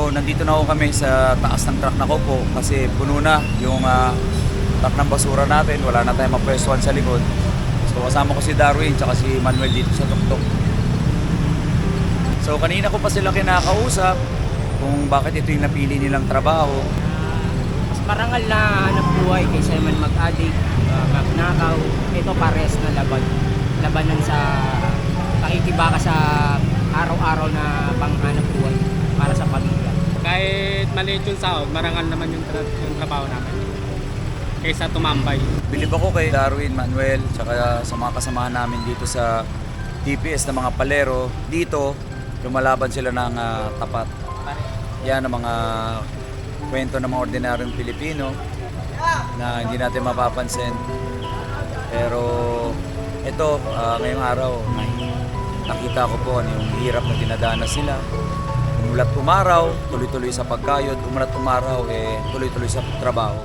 So nandito na ako kami sa taas ng truck na Kopo kasi puno na yung truck ng basura natin. Wala na tayong mapwestuhan sa likod. So kasama ko si Darwin tsaka si Manuel dito sa tuktok. So kanina ko pa sila kinakausap kung bakit ito yung napili nilang trabaho. Mas marangal na hanap buhay kaysa man mag-addict, magnakaw. Ito pares na labanan sa pakikibaka sa araw-araw na panghanap buhay para sa pamilya. Kahit maliit yung sahod, marangal naman yung trabaho namin kaysa tumambay. Bilib ako kay Darwin, Manuel, tsaka sa mga kasamahan namin dito sa TPS na mga palero. Dito, lumalaban sila ng tapat. Yan ang mga kwento ng mga ordinaryong Pilipino na hindi natin mapapansin. Pero ito, ngayong araw, nakita ko po ano yung hirap na dinadanas sila. Umulat umaraw, tuloy-tuloy sa pagkayod. Umulat umaraw, tuloy-tuloy sa trabaho.